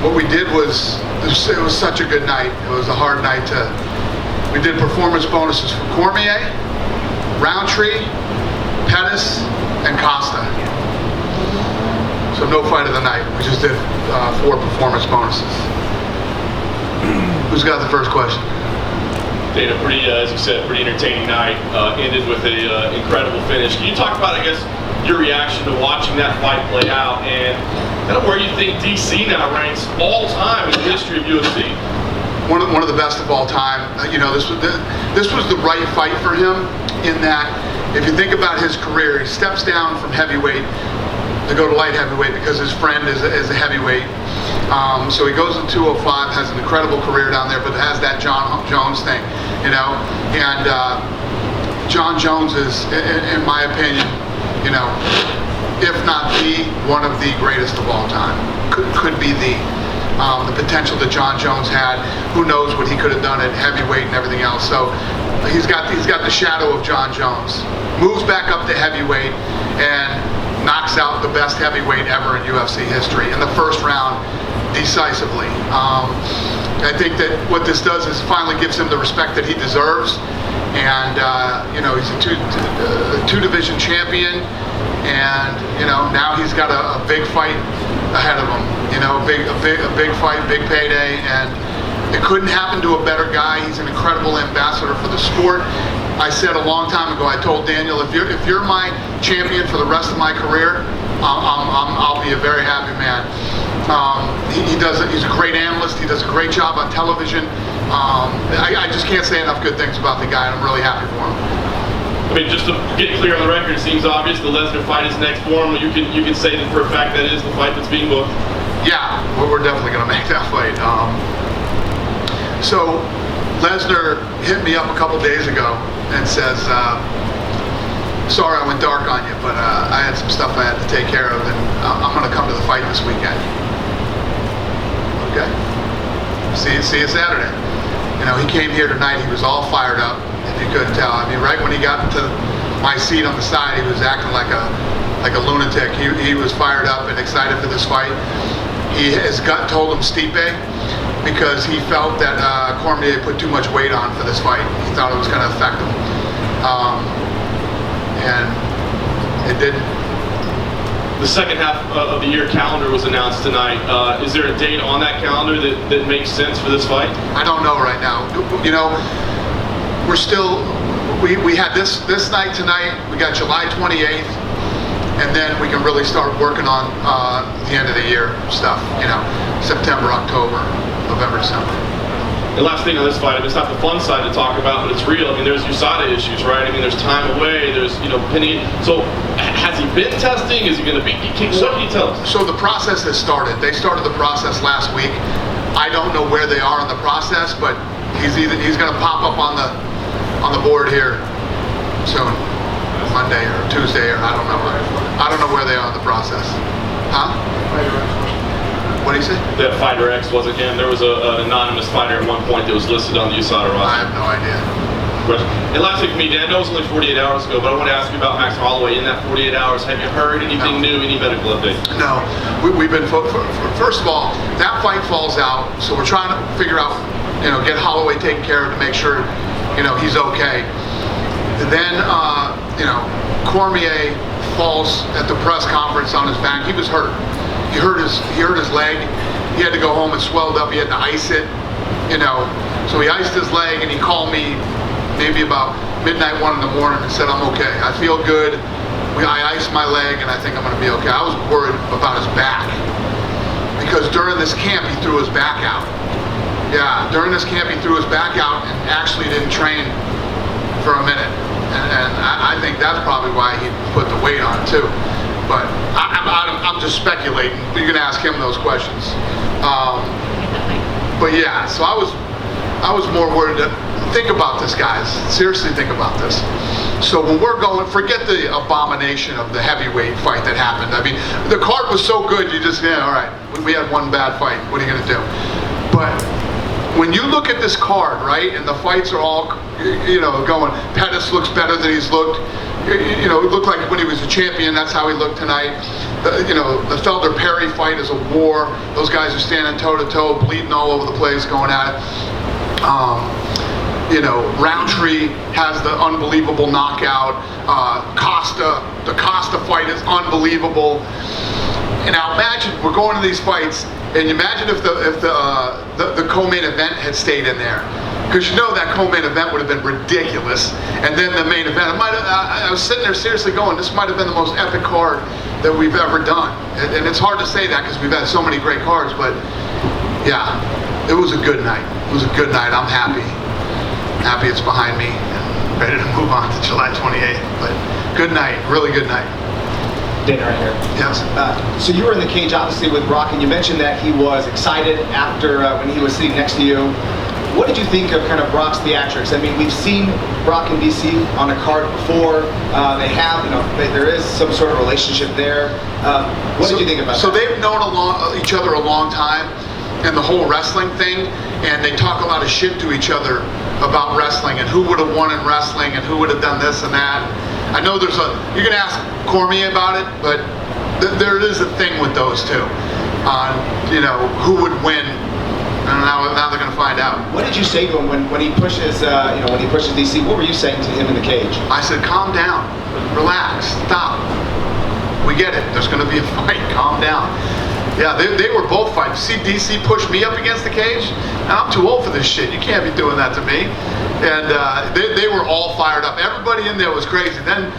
what we did was, it was such a good night. It was a hard night we did performance bonuses for Cormier, Roundtree, Pettis, and Costa. So no fight of the night. We just did 4 performance bonuses. Who's got the first question? Dana, pretty, as you said, pretty entertaining night. Ended with an incredible finish. Can you talk about, I guess, your reaction to watching that fight play out, and kind of where you think DC now ranks all time in the history of UFC? One of the best of all time. You know, this was the right fight for him, in that if you think about his career, he steps down from heavyweight to go to light heavyweight because his friend is a heavyweight. So he goes to 205, has an incredible career down there, but has that John Jones thing, you know. And John Jones is, in my opinion, you know, if not one of the greatest of all time. Could be the potential that John Jones had. Who knows what he could have done at heavyweight and everything else. So he's got the shadow of John Jones. Moves back up to heavyweight and knocks out the best heavyweight ever in UFC history in the first round decisively. I think that what this does is finally gives him the respect that he deserves. And you know, he's a two division champion, and you know, now he's got a big fight ahead of him. You know, a big fight, big payday, and it couldn't happen to a better guy. He's an incredible ambassador for the sport. I said a long time ago, I told Daniel, if you're my champion for the rest of my career, I'll be a very happy man. He's a great analyst. He does a great job on television. I just can't say enough good things about the guy, and I'm really happy for him. I mean, just to get clear on the record, it seems obvious the Lesnar fight is next for him. You can say that for a fact that is the fight that's being booked. Yeah, we're definitely going to make that fight. So Lesnar hit me up a couple days ago and says, sorry I went dark on you, but I had some stuff I had to take care of, and I'm going to come to the fight this weekend. Okay. See you Saturday. You know, he came here tonight, he was all fired up, if you couldn't tell. I mean, right when he got into my seat on the side, he was acting like a lunatic. He was fired up and excited for this fight. His gut told him Stipe, because he felt that Cormier put too much weight on for this fight. He thought it was going to affect him. And it didn't. The second half of the year calendar was announced tonight. Is there a date on that calendar that makes sense for this fight? I don't know right now. You know, we're still, we had this night tonight. We got July 28th, and then we can really start working on the end of the year stuff. You know, September, October, November, December. The last thing on this fight, I mean, it's not the fun side to talk about, but it's real. I mean, there's USADA issues, right? I mean, there's time away, there's, you know, penny. So, has he been testing? Is he going to be? What can you tell us? So the process has started. They started the process last week. I don't know where they are in the process, but he's going to pop up on the board here soon, Monday or Tuesday, or I don't know. I don't know where they are in the process. Huh? What do you say? That Fighter X was again. There was an anonymous fighter at one point that was listed on the USADA roster. I have no idea. Question. And last thing for me, Dan, I know it was only 48 hours ago, but I want to ask you about Max Holloway. In that 48 hours, have you heard anything new, any medical updates? No. We've been, first of all, that fight falls out, so we're trying to figure out, you know, get Holloway taken care of to make sure, you know, he's okay. Then, you know, Cormier falls at the press conference on his back. He was hurt. He hurt his leg. He had to go home and swelled up. He had to ice it, you know. So he iced his leg, and he called me maybe about midnight, 1 in the morning, and said, "I'm okay. I feel good. I iced my leg, and I think I'm going to be okay." I was worried about his back, because during this camp he threw his back out. Yeah, during this camp he threw his back out and actually didn't train for a minute, and I think that's probably why he put the weight on too. But I'm just speculating. You can ask him those questions. But yeah, so I was more worried. Think about this, guys. Seriously, think about this. So when we're going, forget the abomination of the heavyweight fight that happened. I mean, the card was so good, you just, yeah, all right, we had one bad fight. What are you going to do? But when you look at this card, right, and the fights are all, you know, going, Pettis looks better than he's looked. you know, it looked like when he was a champion, that's how he looked tonight. You know, the Felder-Perry fight is a war. Those guys are standing toe-to-toe, bleeding all over the place, going at it. You know, Roundtree has the unbelievable knockout. The Costa fight is unbelievable. And now imagine, we're going to these fights, and imagine if the co-main event had stayed in there. Because you know that co-main event would have been ridiculous. And then the main event, I was sitting there seriously going, this might have been the most epic card that we've ever done. And it's hard to say that because we've had so many great cards, but yeah, it was a good night. It was a good night. I'm happy. Happy it's behind me and ready to move on to July 28th. But good night, really good night. Dana right here. Yes. So you were in the cage, obviously, with Brock, and you mentioned that he was excited after when he was sitting next to you. What did you think of kind of Brock's theatrics? I mean, we've seen Brock and DC on a card before. They have, you know, there is some sort of relationship there. What did you think about that? So they've known each other a long time, and the whole wrestling thing, and they talk a lot of shit to each other about wrestling and who would have won in wrestling and who would have done this and that. I know you're gonna ask Cormier about it, but there is a thing with those two on, you know, who would win. And now they're going to find out. What did you say to him when he pushes, when he pushes DC? What were you saying to him in the cage? I said, calm down, relax, stop. We get it. There's going to be a fight. Calm down. Yeah, they were both fighting. See DC push me up against the cage? And I'm too old for this shit. You can't be doing that to me. And they were all fired up. Everybody in there was crazy. Then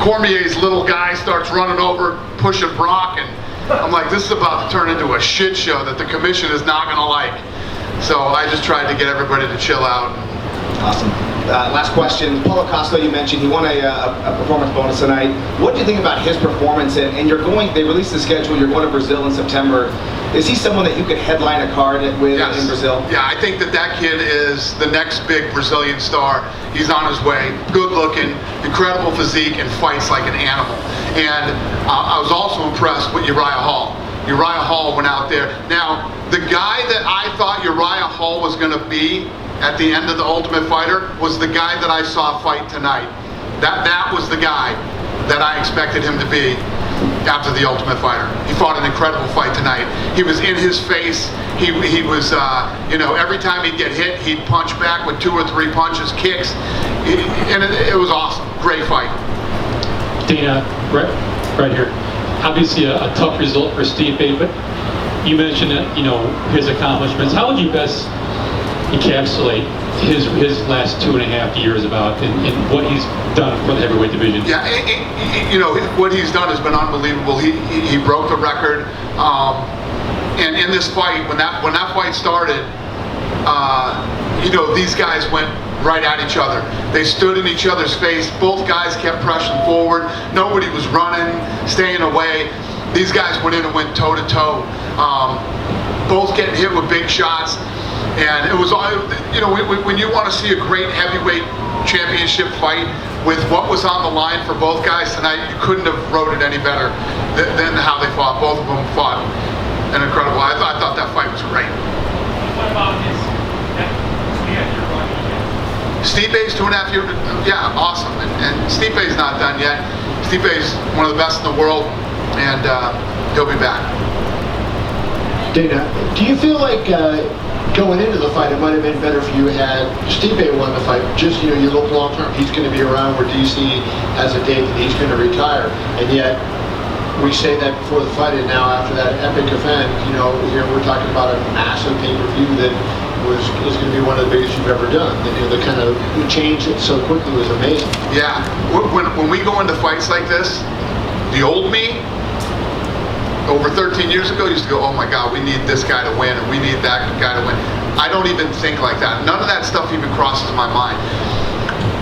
Cormier's little guy starts running over, pushing Brock, and I'm like, this is about to turn into a shit show that the commission is not going to like. So I just tried to get everybody to chill out. Awesome. Last question. Paulo Costa, you mentioned he won a performance bonus tonight. What do you think about his performance? And they released the schedule. You're going to Brazil in September. Is he someone that you could headline a card with in Brazil? Yeah, I think that kid is the next big Brazilian star. He's on his way. Good looking, incredible physique, and fights like an animal. And I was also impressed with Uriah Hall. Uriah Hall went out there. Now, the guy that I thought Uriah Hall was going to be at the end of the Ultimate Fighter was the guy that I saw fight tonight. That was the guy that I expected him to be after the Ultimate Fighter. He fought an incredible fight tonight. He was in his face. He was, you know, every time he'd get hit, he'd punch back with 2 or 3 punches, kicks, and it was awesome. Great fight. Dana, right here. Obviously a tough result for Stipe, but you mentioned that, you know, his accomplishments. How would you best encapsulate his last 2.5 years about and what he's done for the heavyweight division? Yeah, you know, what he's done has been unbelievable. He broke the record, and in this fight, when that fight started, you know, these guys went right at each other. They stood in each other's face. Both guys kept pressing forward. Nobody was running, staying away. These guys went in and went toe to toe. Both getting hit with big shots. And it was all, you know, when you want to see a great heavyweight championship fight with what was on the line for both guys tonight, you couldn't have wrote it any better than how they fought. Both of them fought an incredible. I thought that fight was great. What about his 2.5-year run? Stipe's 2.5 years, yeah, awesome. And Stipe's not done yet. Stipe's one of the best in the world, and he'll be back. Dana, do you feel like going into the fight, it might have been better for you had Stipe won the fight? Just, you know, you look long term, he's going to be around where DC has a date that he's going to retire, and yet we say that before the fight, and now after that epic event, you know, here we're talking about a massive pay-per-view that is going to be one of the biggest you've ever done. And, you know, the kind of change it so quickly was amazing. Yeah, when we go into fights like this, the old me, over 13 years ago, used to go, oh my God, we need this guy to win, and we need that guy to win. I don't even think like that. None of that stuff even crosses my mind.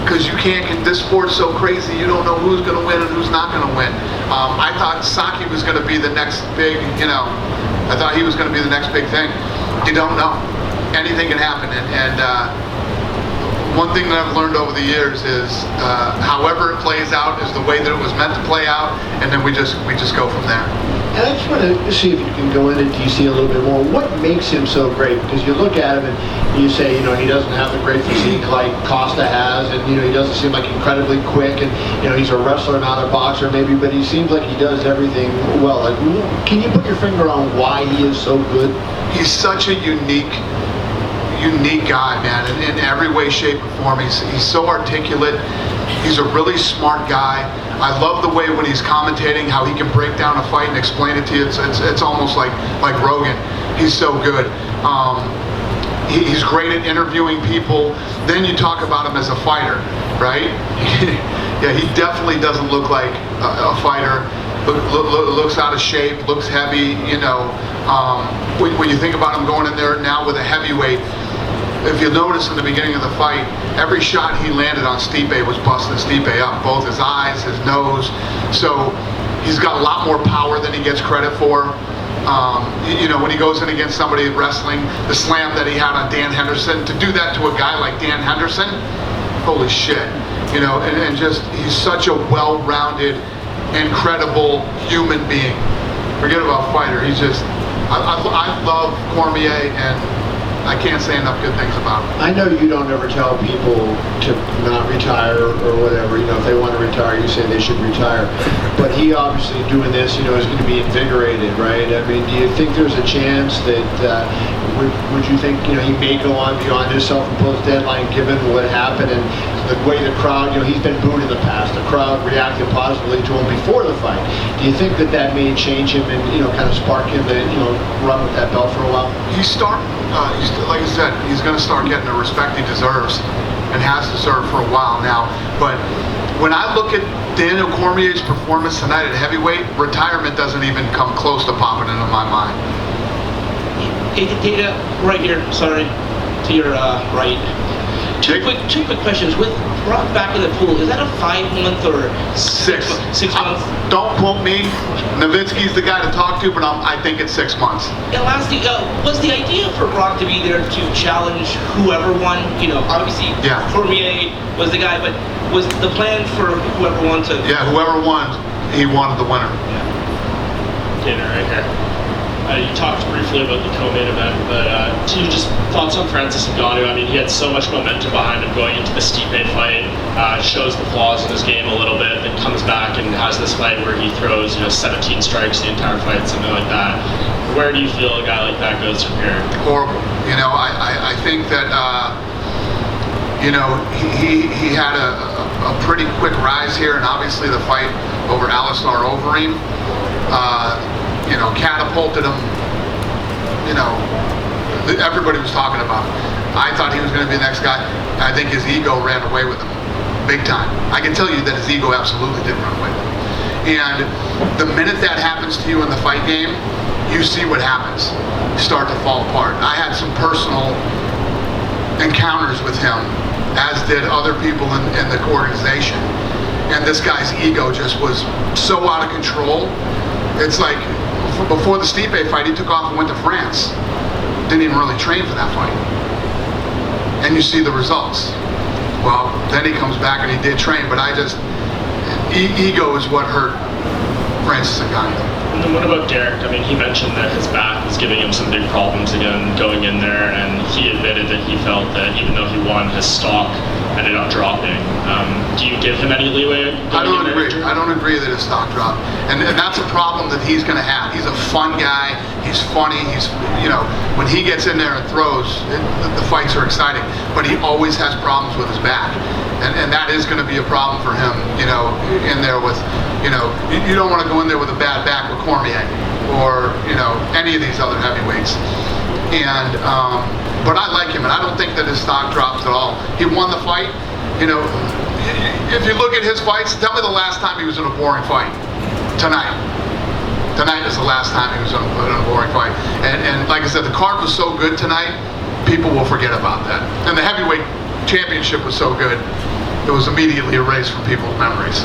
Because you can't get, this sport's so crazy, you don't know who's going to win and who's not going to win. I thought Saki was going to be the next big, you know, I thought he was going to be the next big thing. You don't know. Anything can happen. And one thing that I've learned over the years is however it plays out is the way that it was meant to play out, and then we just go from there. And I just want to see if you can go into DC a little bit more. What makes him so great? Because you look at him and you say, he doesn't have the great physique like Costa has, and he doesn't seem like incredibly quick, and he's a wrestler, not a boxer maybe, but he seems like he does everything well. Like, can you put your finger on why he is so good? He's such a unique guy, man, in every way, shape, or form. He's so articulate. He's a really smart guy. I love the way when he's commentating how he can break down a fight and explain it to you. It's almost like Rogan. He's so good. He's great at interviewing people. Then you talk about him as a fighter, right? Yeah, he definitely doesn't look like a fighter. Looks out of shape, looks heavy. When you think about him going in there now with a heavyweight, if you notice in the beginning of the fight, every shot he landed on Stipe was busting Stipe up, both his eyes, his nose. So he's got a lot more power than he gets credit for. When he goes in against somebody in wrestling, the slam that he had on Dan Henderson, to do that to a guy like Dan Henderson, holy shit. And just, he's such a well-rounded, incredible human being. Forget about fighter. He's just, I love Cormier, and I can't say enough good things about him. I know you don't ever tell people to not retire or whatever. If they want to retire, you say they should retire. But he obviously doing this, is going to be invigorated, right? I mean, do you think there's a chance that, would you think, he may go on beyond his self-imposed deadline given what happened and the way the crowd, he's been booed in the past. The crowd reacted positively to him before the fight. Do you think that may change him and, kind of spark him to, run with that belt for a while? Like I said, he's going to start getting the respect he deserves and has deserved for a while now. But when I look at Daniel Cormier's performance tonight at heavyweight, retirement doesn't even come close to popping into my mind. Data, right here, sorry, to your right. Two quick questions. With Brock back in the pool, is that a 5 month or 6 months? Don't quote me. Nowitzki's the guy to talk to, but I think it's 6 months. And lastly, was the idea for Brock to be there to challenge whoever won? Obviously, yeah. Cormier was the guy, but was the plan for whoever won to? Yeah, whoever won, he wanted the winner. Dinner right here. You talked briefly about the co-main event, but just thoughts on Francis Ngannou. I mean, he had so much momentum behind him going into the Stipe fight, shows the flaws in his game a little bit, then comes back and has this fight where he throws 17 strikes the entire fight, something like that. Where do you feel a guy like that goes from here? Horrible. I think that he had a pretty quick rise here, and obviously the fight over Alistar Overeem catapulted him. Everybody was talking about him. I thought he was going to be the next guy. I think his ego ran away with him, big time. I can tell you that his ego absolutely did run away with him. And the minute that happens to you in the fight game, you see what happens. You start to fall apart. I had some personal encounters with him, as did other people in the organization. And this guy's ego just was so out of control. It's like, before the Stipe fight, he took off and went to France. Didn't even really train for that fight. And you see the results. Well, then he comes back and he did train, but ego is what hurt Francis Ngannou. And then what about Derrick? I mean, he mentioned that his back was giving him some big problems again going in there, and he admitted that he felt that even though he won, his stock ended up dropping. Do you give him any leeway? I don't agree. I don't agree that his stock dropped, and that's a problem that he's going to have. He's a fun guy. He's funny. He's when he gets in there and throws, the fights are exciting. But he always has problems with his back, and that is going to be a problem for him. In there with you don't want to go in there with a bad back with Cormier or any of these other heavyweights. And but I like him, and I don't think that his stock drops at all. He won the fight. If you look at his fights, tell me the last time he was in a boring fight. Tonight is the last time he was in a boring fight. And like I said, the card was so good tonight, people will forget about that. And the heavyweight championship was so good, it was immediately erased from people's memories.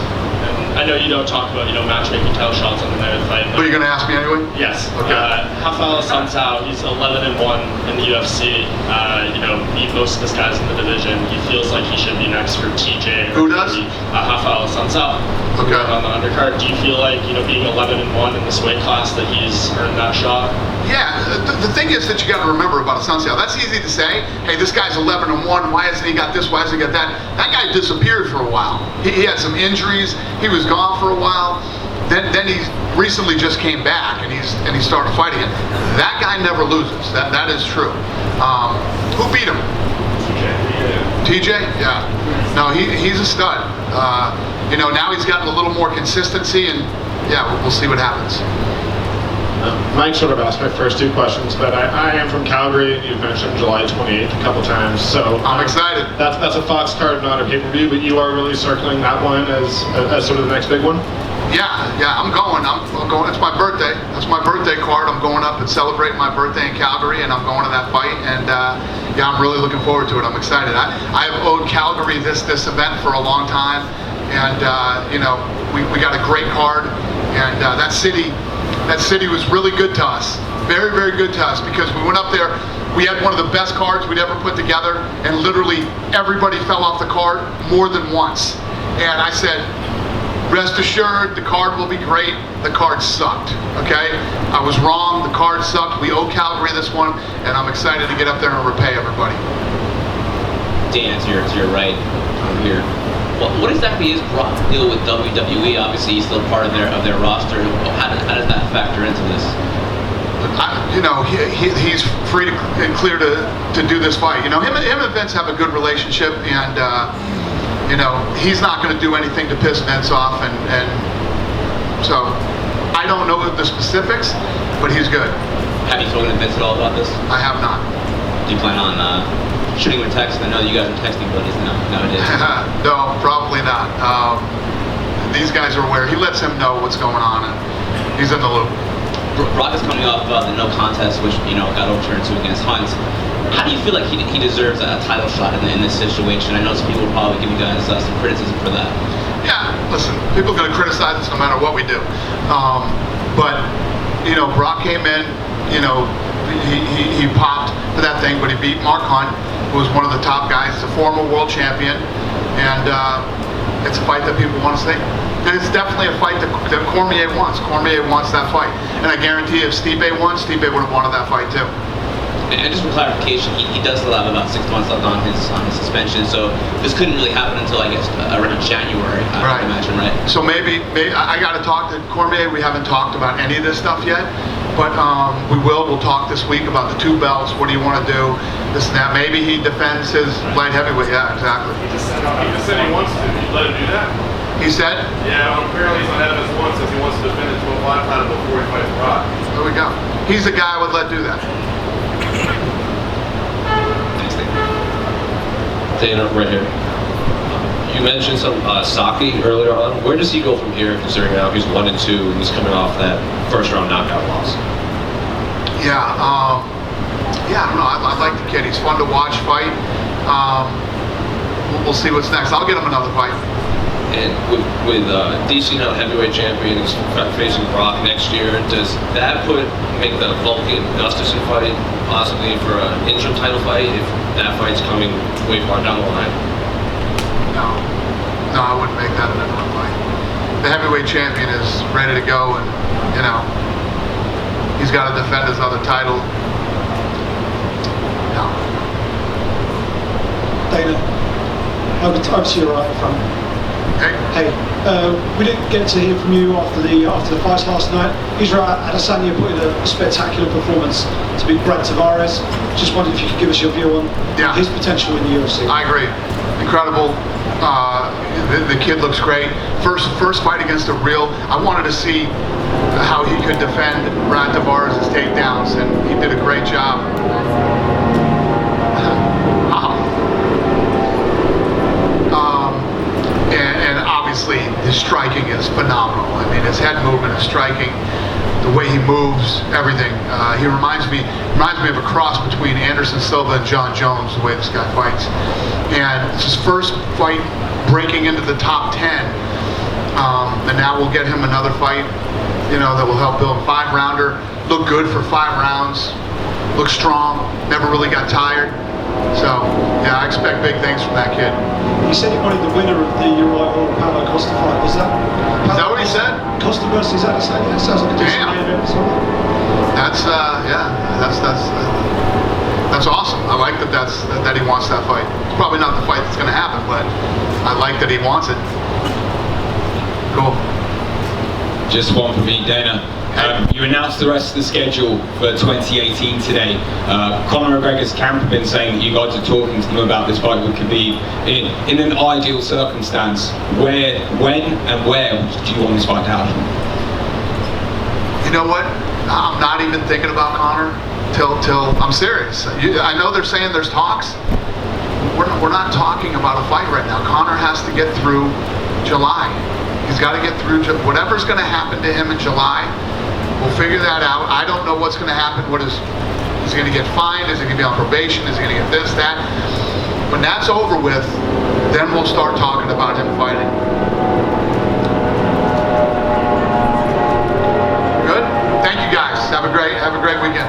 And I know you don't talk about, matchmaking title shots on the night of the fight. But you're going to ask me anyway? Yes. Okay. Rafael Assunção, he's 11-1 in the UFC. Beat most of the guys in the division. He feels like he should be next for TJ. Who does? Rafael Assunção. Okay. On the undercard. Do you feel like, being 11-1 in this weight class that he's earned that shot? Yeah, the thing is that you got to remember about Assunção. That's easy to say. Hey, this guy's 11-1. Why hasn't he got this? Why hasn't he got that? That guy disappeared for a while. He had some injuries. He was gone for a while. Then he recently just came back and he started fighting it. That guy never loses. That is true. Who beat him? TJ. Yeah. No, he's a stud. Now he's gotten a little more consistency, and yeah, we'll see what happens. Mike sort of asked my first two questions, but I am from Calgary. You've mentioned July 28th a couple times, so I'm excited. That's a Fox card, not a pay-per-view, but you are really circling that one as sort of the next big one. Yeah, I'm going. I'm going. It's my birthday. That's my birthday card. I'm going up and celebrating my birthday in Calgary, and I'm going to that fight. And yeah, I'm really looking forward to it. I'm excited. I have owed Calgary this event for a long time, and we got a great card, and that city was really good to us. Very, very good to us, because we went up there. We had one of the best cards we'd ever put together, and literally everybody fell off the card more than once. And I said, rest assured, the card will be great. The card sucked, okay? I was wrong, the card sucked. We owe Calgary this one, and I'm excited to get up there and repay everybody. Dan, to your right, here. What exactly is Brock's deal with WWE? Obviously, he's still part of their roster. How does that factor into this? He's free and clear to do this fight. Him and Vince have a good relationship, and he's not going to do anything to piss Vince off, and so I don't know the specifics, but he's good. Have you spoken to Vince at all about this? I have not. Do you plan on shooting him a text? I know you guys are texting buddies nowadays. No, probably not. These guys are aware. He lets him know what's going on, and he's in the loop. Brock is coming off the no contest, which got overturned against Hunt. How do you feel like he deserves a title shot in this situation? I know some people will probably give you guys some criticism for that. Yeah, listen, people are going to criticize us no matter what we do. But Brock came in, he popped for that thing, but he beat Mark Hunt, who was one of the top guys, a former world champion, and it's a fight that people want to see. And it's definitely a fight that Cormier wants. Cormier wants that fight. And I guarantee if Stipe won, Stipe would have wanted that fight too. And just for clarification, he does still have about 6 months left on his suspension, so this couldn't really happen until, I guess, around January, I would imagine, right? So maybe I got to talk to Cormier. We haven't talked about any of this stuff yet, but we will. We'll talk this week about the 2 belts. What do you want to do? This and that. Maybe he defends his light heavyweight. Yeah, exactly. He just said he wants to. You let him do that? He said? Yeah, apparently he's on evidence one says he wants to defend it to a 5 title before he fights Brock. There we go. He's the guy I would let do that. Dana, right here. You mentioned some Saki earlier on. Where does he go from here, considering now he's 1-2 and he's coming off that first-round knockout loss? Yeah, I don't know. I like the kid. He's fun to watch fight. We'll see what's next. I'll get him another fight. And with DC now heavyweight champion, he's facing Brock next year. Does that make the Vulcan Gustafsson fight possibly for an interim title fight if that fight's coming way far down the line? No, I wouldn't make that an interim fight. The heavyweight champion is ready to go, and he's got to defend his other title. No. Dana, over to your right front. Hey, we didn't get to hear from you after the fights last night. Israel Adesanya put in a spectacular performance to beat Brett Tavares. Just wondered if you could give us your view on his potential in the UFC. I agree. Incredible. The kid looks great. First fight against a real. I wanted to see how he could defend Brett Tavares' takedowns, and he did a great job. And obviously his striking is phenomenal. I mean, his head movement, his striking, the way he moves, everything. He reminds me of a cross between Anderson Silva and John Jones, the way this guy fights. And it's his first fight breaking into the top 10. And now we'll get him another fight, that will help build. 5-rounder, looked good for 5 rounds, looked strong, never really got tired. So, yeah, I expect big things from that kid. He said he wanted the winner of the Uriah Hall Paulo Costa fight. Is that what he said? Costa versus Adesanya? That sounds like a decent main event as well. That's that's awesome. I like that he wants that fight. It's probably not the fight that's going to happen, but I like that he wants it. Cool. Just one for me, Dana. You announced the rest of the schedule for 2018 today. Conor McGregor's camp have been saying that you guys are talking to them about this fight with Khabib. In an ideal circumstance, when and where do you want this fight to happen? You know what? I'm not even thinking about Conor till I'm serious. I know they're saying there's talks. We're not talking about a fight right now. Conor has to get through July. He's got to get through whatever's going to happen to him in July. We'll figure that out. I don't know what's going to happen. Is he going to get fined? Is he going to be on probation? Is he going to get this, that? When that's over with, then we'll start talking about him fighting. Good? Thank you guys. Have a great weekend.